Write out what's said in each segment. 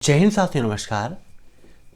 जय हिंद साथियों, नमस्कार।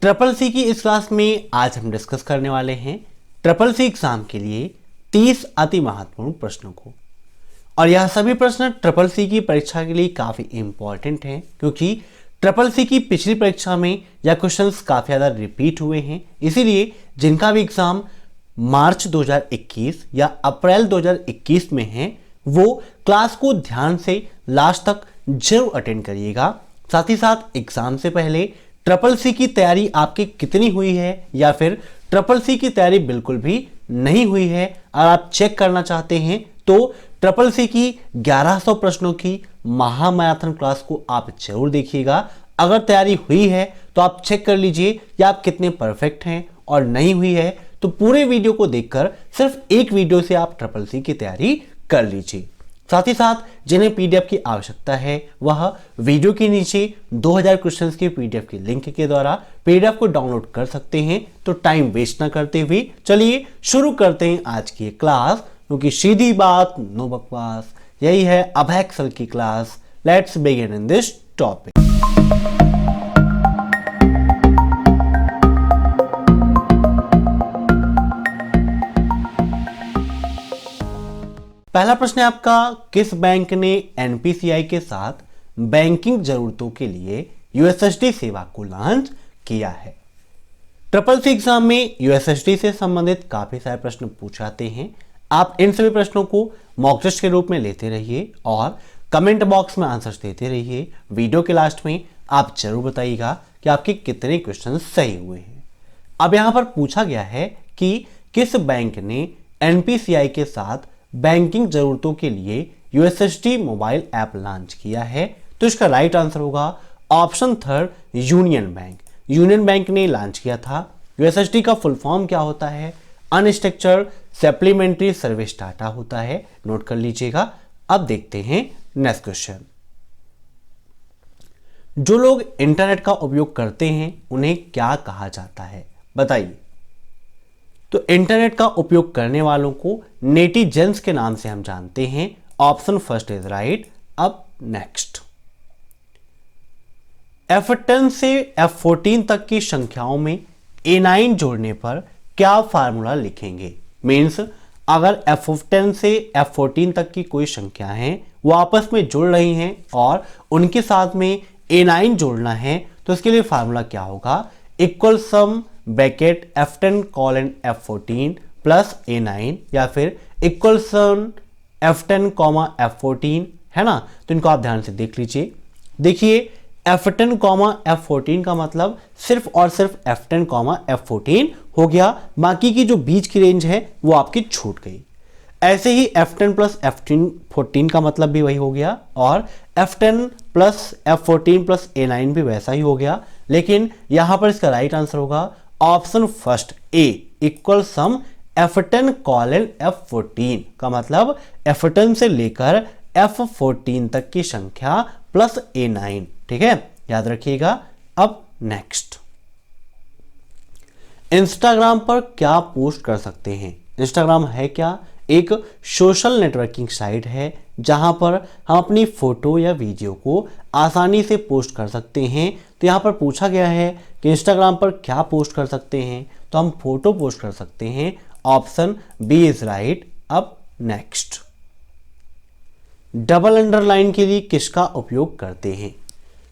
ट्रिपल सी की इस क्लास में आज हम डिस्कस करने वाले हैं ट्रिपल सी एग्जाम के लिए 30 अति महत्वपूर्ण प्रश्नों को। और यह सभी प्रश्न ट्रिपल सी की परीक्षा के लिए काफी इंपॉर्टेंट हैं, क्योंकि ट्रिपल सी की पिछली परीक्षा में यह क्वेश्चंस काफी ज्यादा रिपीट हुए हैं। इसीलिए जिनका भी एग्जाम मार्च 2021 या अप्रैल 2021 में है, वो क्लास को ध्यान से लास्ट तक जरूर अटेंड करिएगा। साथ ही साथ एग्जाम से पहले ट्रिपल सी की तैयारी आपकी कितनी हुई है या फिर ट्रिपल सी की तैयारी बिल्कुल भी नहीं हुई है, और आप चेक करना चाहते हैं तो ट्रिपल सी की 1100 प्रश्नों की महामैराथन क्लास को आप जरूर देखिएगा। अगर तैयारी हुई है तो आप चेक कर लीजिए कि आप कितने परफेक्ट हैं, और नहीं हुई है तो पूरे वीडियो को देखकर सिर्फ एक वीडियो से आप ट्रिपल सी की तैयारी कर लीजिए। साथ ही साथ जिन्हें पीडीएफ की आवश्यकता है, वह वीडियो के नीचे 2000 क्वेश्चंस के पीडीएफ के लिंक के द्वारा पीडीएफ को डाउनलोड कर सकते हैं। तो टाइम वेस्ट ना करते हुए चलिए शुरू करते हैं आज की क्लास, क्योंकि सीधी बात नो बकवास, यही है अभय एक्सेल की class. Let's begin in this topic. पहला प्रश्न है आपका, किस बैंक ने एनपीसीआई के साथ बैंकिंग जरूरतों के लिए यूएसएसडी सेवा को लॉन्च किया है? ट्रिपल सी एग्जाम में यूएसएसडी से संबंधित काफी सारे प्रश्न पूछे जाते हैं। आप इन सभी प्रश्नों को मॉक टेस्ट के रूप में लेते रहिए और कमेंट बॉक्स में आंसर्स देते रहिए। वीडियो के लास्ट में आप जरूर बताइएगा कि आपके कितने क्वेश्चन सही हुए हैं। अब यहां पर पूछा गया है कि किस बैंक ने एनपीसीआई के साथ बैंकिंग जरूरतों के लिए यूएसएसडी मोबाइल ऐप लॉन्च किया है? तो इसका राइट आंसर होगा option third, union bank. Union bank ने लॉन्च किया था। यूएसएसडी का फुल फॉर्म क्या होता है? अनस्ट्रक्चर्ड सप्लीमेंट्री सर्विस डाटा होता है, नोट कर लीजिएगा। अब देखते हैं नेक्स्ट क्वेश्चन। जो लोग इंटरनेट का उपयोग करते हैं उन्हें क्या कहा जाता है, बताइए। तो इंटरनेट का उपयोग करने वालों को नेटिजन्स के नाम से हम जानते हैं। Option first is right. अब नेक्स्ट, F10 से F14 तक की संख्याओं में A9 जोड़ने पर क्या फार्मूला लिखेंगे? मींस अगर F10 से F14 तक की कोई संख्या है, वो आपस में जुड़ रही हैं और उनके साथ में A9 जोड़ना है, तो इसके लिए फार्मूला क्या होगा? इक्वल सम bracket F10 colon F14 plus A9, या फिर इक्वल सम F10 F14, है ना। तो इनको आप ध्यान से देख लीजिए। देखिए F10 F14 का मतलब सिर्फ और सिर्फ F10 F14 हो गया, बाकी की जो बीच की रेंज है वो आपकी छूट गई। ऐसे ही F10 प्लस F14 का मतलब भी वही हो गया, और F10 plus F14 plus A9 भी वैसा ही हो गया। लेकिन यहां पर इसका राइट आंसर होगा option first A, equal sum F10 colon F14 का मतलब F10 से लेकर F14 तक की संख्या प्लस A9, ठीक है, याद रखिएगा। अब नेक्स्ट, इंस्टाग्राम पर क्या पोस्ट कर सकते हैं? इंस्टाग्राम है क्या? एक सोशल नेटवर्किंग साइट है जहां पर हम अपनी फोटो या वीडियो को आसानी से पोस्ट कर सकते हैं। तो यहां पर पूछा गया है कि इंस्टाग्राम पर क्या पोस्ट कर सकते हैं, तो हम फोटो पोस्ट कर सकते हैं। Option B is right. अब नेक्स्ट, डबल अंडरलाइन के लिए किसका उपयोग करते हैं?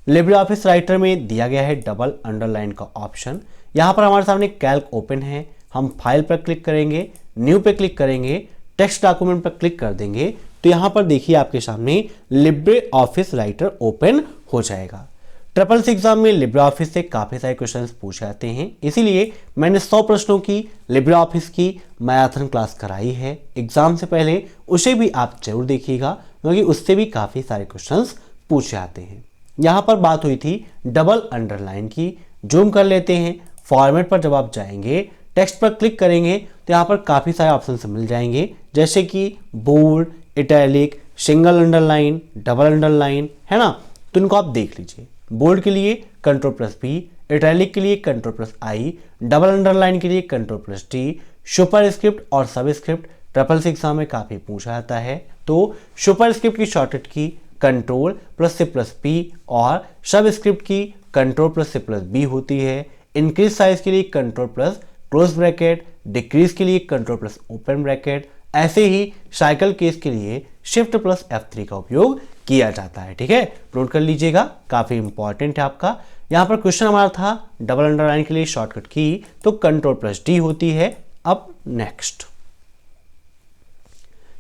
लिब्रे ऑफिस राइटर में दिया गया है डबल अंडरलाइन का ऑप्शन। यहां पर हमारे सामने कैल्क ओपन है, हम फाइल पर क्लिक करेंगे, न्यू पे क्लिक करेंगे, टेक्स्ट डॉक्यूमेंट पर क्लिक कर देंगे, तो यहां पर देखिए आपके सामने लिब्रे ऑफिस राइटर ओपन हो जाएगा। ट्रिपल सी एग्जाम में लिब्रे ऑफिस से काफी सारे क्वेश्चंस पूछे जाते हैं, इसीलिए मैंने 100 प्रश्नों की लिब्रे ऑफिस की मैराथन क्लास कराई है। एग्जाम से पहले उसे भी आप जरूर देखिएगा, क्योंकि उससे भी काफी सारे क्वेश्चंस पूछे जाते हैं। यहां पर बात हुई थी डबल अंडरलाइन की। जूम कर लेते हैं। फॉर्मेट पर जब आप जाएंगे, टेक्स्ट पर क्लिक करेंगे, तो यहाँ पर काफ़ी सारे ऑप्शन मिल जाएंगे, जैसे कि bold, italic, single underline, double underline, है ना। तो इनको आप देख लीजिए। बोल्ड के लिए कंट्रोल प्लस बी, इटैलिक के लिए कंट्रोल प्लस आई, डबल अंडरलाइन के लिए control plus T. Super script और सब स्क्रिप्ट ट्रिपल सी एग्जाम में काफ़ी पूछा जाता है, तो सुपर स्क्रिप्ट की शॉर्टकट की कंट्रोल प्लस से प्लस पी और सब स्क्रिप्ट की control plus C plus B होती है, इंक्रीज साइज के लिए control plus close bracket, decrease के लिए कंट्रोल प्लस ओपन ब्रैकेट, ऐसे ही साइकिल केस के लिए शिफ्ट प्लस F3 का उपयोग किया जाता है। ठीक है, नोट कर लीजिएगा, काफी इंपॉर्टेंट है आपका। यहां पर क्वेश्चन हमारा था डबल अंडरलाइन के लिए शॉर्टकट की तो कंट्रोल प्लस D होती है। अब नेक्स्ट,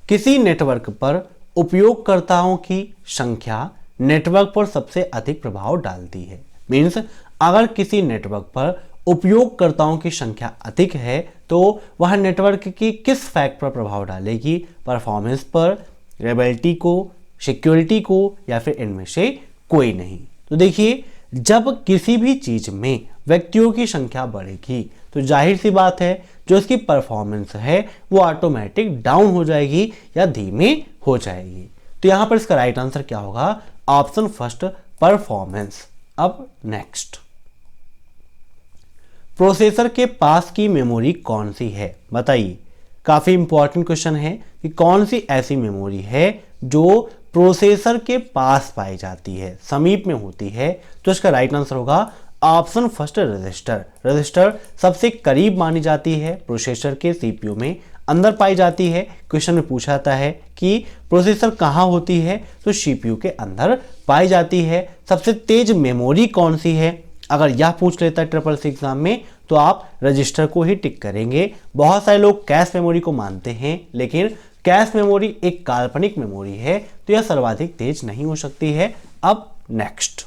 किसी नेटवर्क पर उपयोगकर्ताओं की संख्या नेटवर्क पर सबसे अधिक प्रभाव डालती है। मीन्स अगर किसी नेटवर्क पर उपयोगकर्ताओं की संख्या अधिक है तो वह नेटवर्क की किस फैक्ट पर प्रभाव डालेगी? परफॉर्मेंस पर, रिलायबिलिटी को, सिक्योरिटी को, या फिर इनमें से कोई नहीं। तो देखिए, जब किसी भी चीज में व्यक्तियों की संख्या बढ़ेगी तो जाहिर सी बात है जो इसकी परफॉर्मेंस है वो ऑटोमेटिक डाउन हो जाएगी या धीमी हो जाएगी। तो यहां पर इसका राइट आंसर क्या होगा? Option first, performance. अब नेक्स्ट, प्रोसेसर के पास की मेमोरी कौन सी है? बताइए, काफी इंपॉर्टेंट क्वेश्चन है कि कौन सी ऐसी मेमोरी है जो प्रोसेसर के पास पाई जाती है, समीप में होती है। तो इसका राइट आंसर होगा ऑप्शन फर्स्ट, रजिस्टर। रजिस्टर सबसे करीब मानी जाती है, प्रोसेसर के सीपीयू में अंदर पाई जाती है। क्वेश्चन में पूछा जाता है कि प्रोसेसर कहाँ होती है, तो सीपीयू के अंदर पाई जाती है। सबसे तेज मेमोरी कौन सी है? अगर यह पूछ लेता है ट्रिपल सी एग्जाम में तो आप रजिस्टर को ही टिक करेंगे। बहुत सारे लोग कैश मेमोरी को मानते हैं, लेकिन कैश मेमोरी एक काल्पनिक मेमोरी है तो यह सर्वाधिक तेज नहीं हो सकती है। अब नेक्स्ट,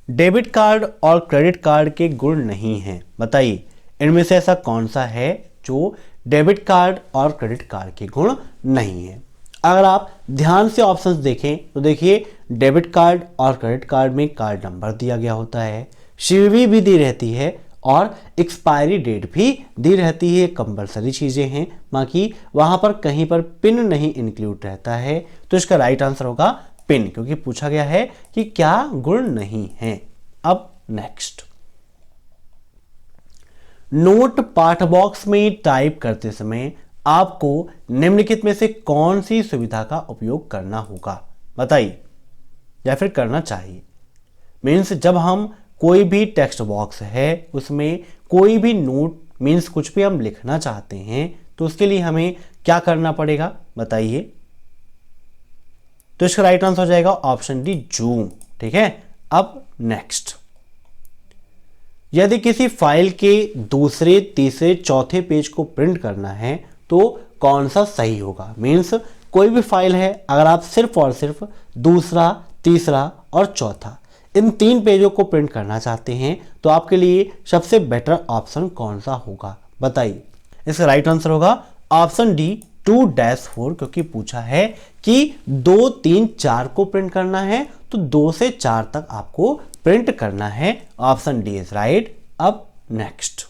डेबिट कार्ड और क्रेडिट कार्ड के गुण नहीं हैं। बताइए, इनमें से ऐसा कौन सा है जो डेबिट कार्ड और क्रेडिट कार्ड के गुण नहीं है? अगर आप ध्यान से ऑप्शंस देखें तो देखिए, डेबिट कार्ड और क्रेडिट कार्ड में कार्ड नंबर दिया गया होता है, सीवीवी भी दी रहती है और एक्सपायरी डेट भी दी रहती है। कंपलसरी चीजें हैं, बाकी वहां पर कहीं पर पिन नहीं इंक्लूड रहता है। तो इसका राइट आंसर होगा पिन, क्योंकि पूछा गया है कि क्या गुण नहीं है। अब नेक्स्ट, नोट पाठ बॉक्स में टाइप करते समय आपको निम्नलिखित में से कौन सी सुविधा का उपयोग करना होगा? बताइए, या फिर करना चाहिए। मीन्स जब हम कोई भी टेक्स्ट बॉक्स है उसमें कोई भी नोट मीन्स कुछ भी हम लिखना चाहते हैं तो उसके लिए हमें क्या करना पड़ेगा? बताइए। तो इसका राइट आंसर हो जाएगा ऑप्शन डी, जूम। ठीक है। अब नेक्स्ट, यदि किसी फाइल के दूसरे, तीसरे, चौथे पेज को प्रिंट करना है तो कौन सा सही होगा? मीन्स कोई भी फाइल है, अगर आप सिर्फ और सिर्फ दूसरा, तीसरा और चौथा इन 3 पेजों को प्रिंट करना चाहते हैं तो आपके लिए सबसे बेटर ऑप्शन कौन सा होगा? बताइए। इसका राइट आंसर होगा ऑप्शन डी, 2-4, क्योंकि पूछा है कि 2, 3, 4 को प्रिंट करना है तो 2 से 4 तक आपको प्रिंट करना है। Option D is right. अब नेक्स्ट,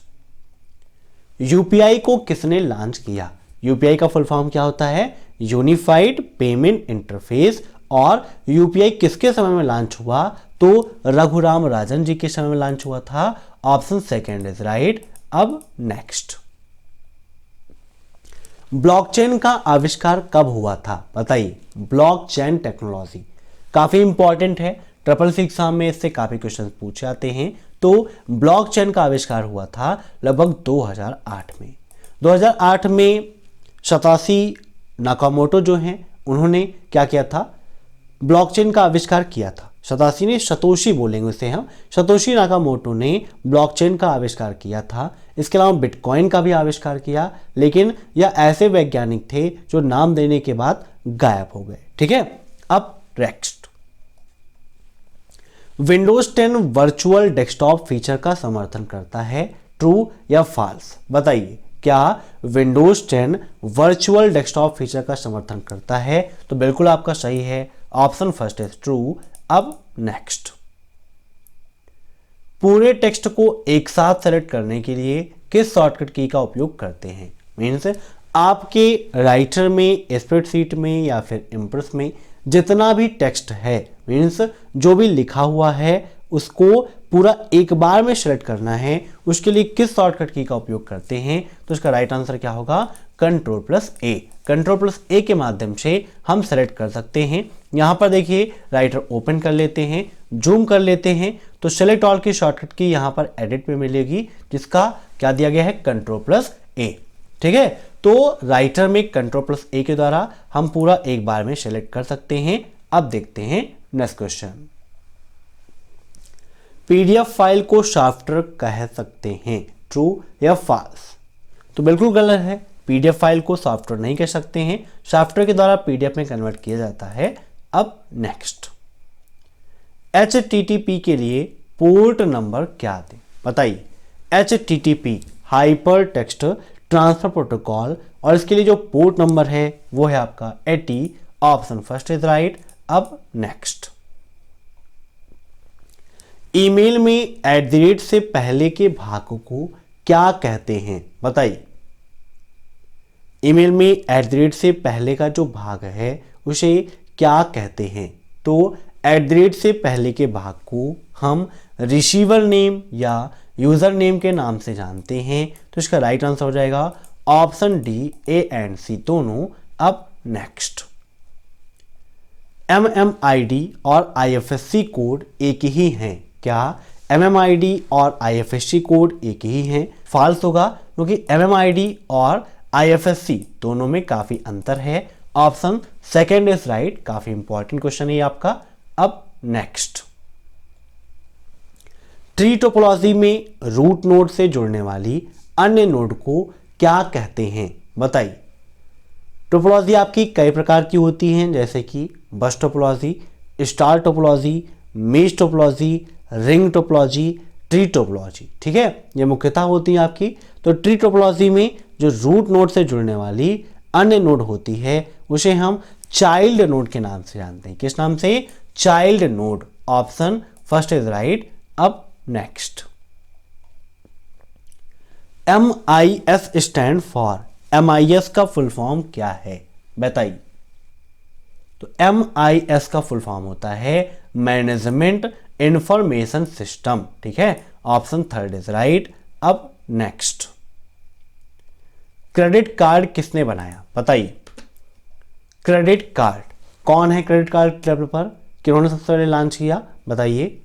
यूपीआई को किसने लॉन्च किया? यूपीआई का फुल फॉर्म क्या होता है? Unified payment interface. और यूपीआई किसके समय में लॉन्च हुआ? तो रघुराम राजन जी के समय में लॉन्च हुआ था। Option second is right. अब नेक्स्ट, ब्लॉकचेन का आविष्कार कब हुआ था? बताइए। ब्लॉकचेन टेक्नोलॉजी काफी इंपॉर्टेंट है, ट्रिपल सी एग्जाम में इससे काफी क्वेश्चन पूछे जाते हैं। तो ब्लॉकचेन का आविष्कार हुआ था लगभग 2008 में। 2008 में सतोशी नाकामोटो जो हैं उन्होंने क्या किया था? ब्लॉकचेन का आविष्कार किया था। सतोशी ने, सतोशी बोलेंगे उसे हम, सतोशी नाकामोटो ने ब्लॉकचेन का आविष्कार किया था। इसके अलावा बिटकॉइन का भी आविष्कार किया, लेकिन यह ऐसे वैज्ञानिक थे जो नाम देने के बाद गायब हो गए। ठीक है। अब next, Windows 10 virtual desktop feature का समर्थन करता है, ट्रू या फॉल्स? बताइए, क्या विंडोज 10 वर्चुअल डेस्कटॉप फीचर का समर्थन करता है? तो बिल्कुल आपका सही है, ऑप्शन फर्स्ट इज ट्रू। अब नेक्स्ट, पूरे टेक्स्ट को एक साथ सेलेक्ट करने के लिए किस शॉर्टकट की का उपयोग करते हैं? मीन्स आपके राइटर में, स्प्रेडशीट में या फिर इम्प्रेस में जितना भी टेक्स्ट है, मीन्स जो भी लिखा हुआ है उसको पूरा एक बार में सेलेक्ट करना है, उसके लिए किस शॉर्टकट की का उपयोग करते हैं? तो इसका राइट आंसर क्या होगा? कंट्रोल प्लस ए। कंट्रोल प्लस ए के माध्यम से हम सेलेक्ट कर सकते हैं। यहाँ पर देखिए राइटर ओपन कर लेते हैं, जूम कर लेते हैं, तो सेलेक्ट ऑल की शॉर्टकट की यहाँ पर एडिट में मिलेगी, जिसका क्या दिया गया है, कंट्रोल प्लस ए। ठीक है, तो राइटर में कंट्रोल प्लस ए के द्वारा हम पूरा एक बार में सेलेक्ट कर सकते हैं। अब देखते हैं नेक्स्ट क्वेश्चन। पीडीएफ फाइल को सॉफ्टवेयर कह सकते हैं, ट्रू या फॉल्स? तो बिल्कुल गलत है, पीडीएफ फाइल को सॉफ्टवेयर नहीं कह सकते हैं, सॉफ्टवेयर के द्वारा पीडीएफ में कन्वर्ट किया जाता है। अब नेक्स्ट, HTTP के लिए पोर्ट नंबर क्या दें, बताइए। HTTP hyper text transfer protocol, और इसके लिए जो पोर्ट नंबर है वो है आपका 80। Option first is right. अब नेक्स्ट, ईमेल में @ से पहले के भाग को क्या कहते हैं, बताइए। ईमेल में @ से पहले का जो भाग है उसे क्या कहते हैं? तो @ से पहले के भाग को हम रिसीवर नेम या यूजर नेम के नाम से जानते हैं, तो इसका राइट आंसर हो जाएगा option D, A and C दोनों। अब नेक्स्ट, MMID और IFSC कोड एक ही हैं, क्या MMID और IFSC कोड एक ही हैं? फॉल्स होगा, क्योंकि MMID और IFSC दोनों में काफी अंतर है। Option second is right. काफी इंपॉर्टेंट क्वेश्चन है आपका। अब नेक्स्ट, ट्री टोपोलॉजी में रूट नोड से जुड़ने वाली अन्य नोड को क्या कहते हैं, बताइए। टोपोलॉजी आपकी कई प्रकार की होती हैं, जैसे कि बस topology, star topology, mesh topology, ring topology, tree topology. ठीक है, ये मुख्यतः होती है आपकी। तो ट्री टोपोलॉजी में जो रूट नोड से जुड़ने वाली अन्य नोड होती है उसे हम चाइल्ड नोड के नाम से जानते हैं। किस नाम से? Child node. Option first is right. अब next, MIS stand for, MIS का फुल फॉर्म क्या है, बताइए। तो MIS का फुल फॉर्म होता है मैनेजमेंट इंफॉर्मेशन सिस्टम। ठीक है, ऑप्शन थर्ड इज राइट। अब नेक्स्ट, क्रेडिट कार्ड किसने बनाया, बताइए। क्रेडिट कार्ड कौन है? क्रेडिट कार्ड डेवलपर किन्होंने सबसे पहले लॉन्च किया, बताइए।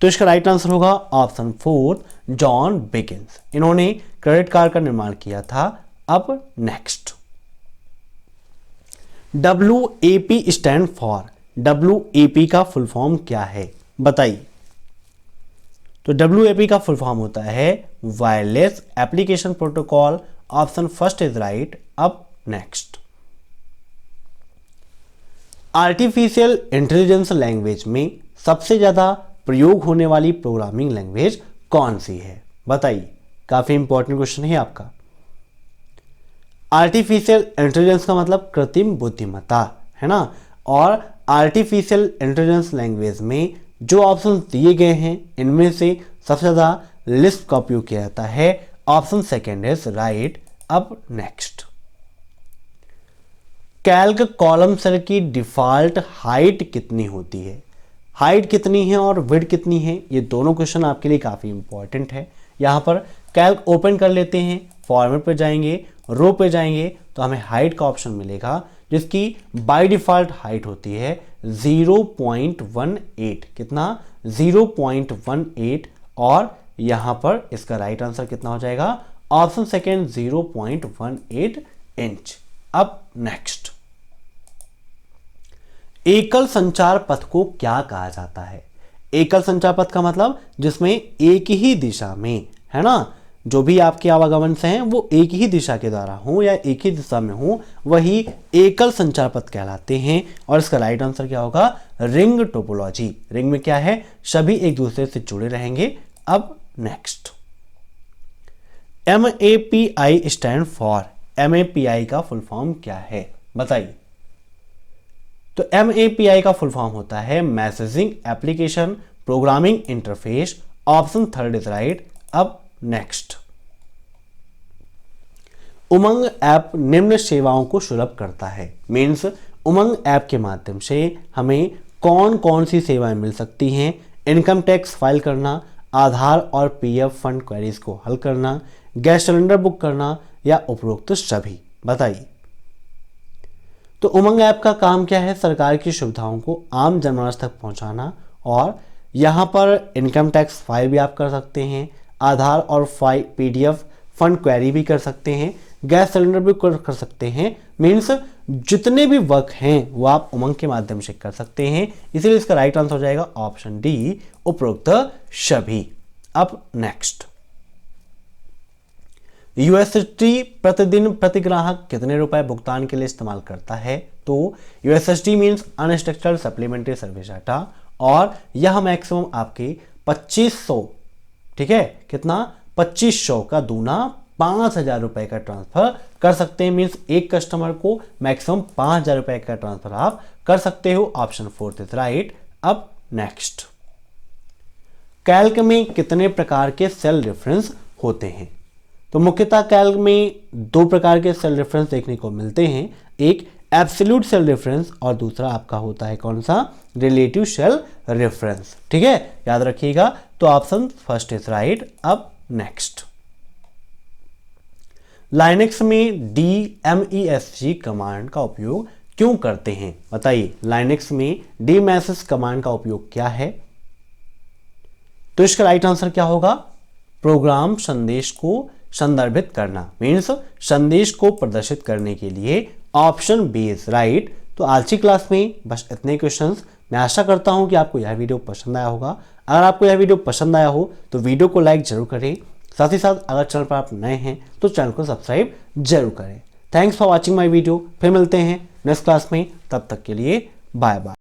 तो इसका राइट आंसर होगा ऑप्शन फोर्थ, जॉन बिगिंस। इन्होंने क्रेडिट कार्ड का निर्माण किया था। अब next, WAP stand for, WAP का फुल फॉर्म क्या है, बताइए। तो WAP का फुल फॉर्म होता है wireless application protocol. Option first is right. अब नेक्स्ट, आर्टिफिशियल इंटेलिजेंस लैंग्वेज में सबसे ज्यादा प्रयोग होने वाली प्रोग्रामिंग लैंग्वेज कौन सी है, बताइए। काफी इंपॉर्टेंट क्वेश्चन है आपका। आर्टिफिशियल इंटेलिजेंस का मतलब कृत्रिम बुद्धिमत्ता है ना, और आर्टिफिशियल इंटेलिजेंस लैंग्वेज में जो ऑप्शन दिए गए हैं इनमें से सबसे ज्यादा लिस्प का उपयोग किया जाता है। Option second is right. अब नेक्स्ट, कैल्क कॉलम सेल की डिफॉल्ट हाइट कितनी होती है? हाइट कितनी है और विड्थ कितनी है, ये दोनों क्वेश्चन आपके लिए काफी इंपॉर्टेंट है। यहां पर कैल्क ओपन कर लेते हैं, फॉर्मेट पे जाएंगे, रो पे जाएंगे, तो हमें हाइट का ऑप्शन मिलेगा, जिसकी बाय डिफॉल्ट हाइट होती है 0.18। कितना? 0.18। और यहां पर इसका राइट आंसर कितना हो जाएगा? Option second 0.18 inch. अब नेक्स्ट, एकल संचार पथ को क्या कहा जाता है? एकल संचार पथ का मतलब जिसमें एक ही दिशा में, है ना, जो भी आपके आवागमन से हैं वो एक ही दिशा के द्वारा हो या एक ही दिशा में हो, वही एकल संचार पथ कहलाते हैं। और इसका राइट आंसर क्या होगा? Ring topology. रिंग में क्या है? सभी एक दूसरे से जुड़े रहेंगे। अब next, MAPI stand for, MAPI का फुल फॉर्म क्या है, बताइए। तो MAPI का फुल फॉर्म होता है messaging application programming interface. Option third is right. अब नेक्स्ट, उमंग ऐप निम्न सेवाओं को सुलभ करता है। मीन्स उमंग ऐप के माध्यम से हमें कौन कौन सी सेवाएं मिल सकती हैं? इनकम टैक्स फाइल करना, आधार और PF फंड क्वेरीज को हल करना, गैस सिलेंडर बुक करना, या उपरोक्त सभी? बताइए। तो उमंग ऐप का काम क्या है? सरकार की सुविधाओं को आम जनमानस तक पहुंचाना, और यहाँ पर इनकम टैक्स फाइल भी आप कर सकते हैं, आधार और PDF फंड क्वेरी भी कर सकते हैं, गैस सिलेंडर भी कर सकते हैं। मीन्स जितने भी वर्क हैं वो आप उमंग के माध्यम से कर सकते हैं। इसीलिए इसका राइट आंसर हो जाएगा ऑप्शन डी, उपरोक्त सभी। अब नेक्स्ट, यूएसएसडी प्रतिदिन प्रति ग्राहक कितने रुपए भुगतान के लिए इस्तेमाल करता है? तो USSD means unstructured supplementary service data, और यह मैक्सिमम आपके 2500, ठीक है, कितना? 2500 का दूना 5000 रुपए का ट्रांसफर कर सकते हैं। मीन्स एक कस्टमर को मैक्सिमम 5000 रुपए का ट्रांसफर आप कर सकते हो। Option 4 is right. अब नेक्स्ट, कैल्क में कितने प्रकार के सेल रेफरेंस होते हैं? तो मुख्यतः कैल्क में दो प्रकार के सेल रेफरेंस देखने को मिलते हैं, एक एब्सोल्यूट सेल रेफरेंस और दूसरा आपका होता है कौन सा? Relative cell reference. ठीक है, याद रखिएगा। तो ऑप्शन फर्स्ट इज राइट। अब नेक्स्ट, लाइनेक्स में DMESG कमांड का उपयोग क्यों करते हैं? बताइए, लाइनेक्स में DMESG कमांड का उपयोग क्या है? तो इसका राइट आंसर क्या होगा? प्रोग्राम संदेश को संदर्भित करना, मीन्स संदेश को प्रदर्शित करने के लिए। Option B is right. तो आज की क्लास में बस इतने क्वेश्चंस। मैं आशा करता हूं कि आपको यह वीडियो पसंद आया होगा। अगर आपको यह वीडियो पसंद आया हो तो वीडियो को लाइक जरूर करें, साथ ही साथ अगर चैनल पर आप नए हैं तो चैनल को सब्सक्राइब जरूर करें। Thanks for watching my video. फिर मिलते हैं नेक्स्ट क्लास में, तब तक के लिए बाय बाय।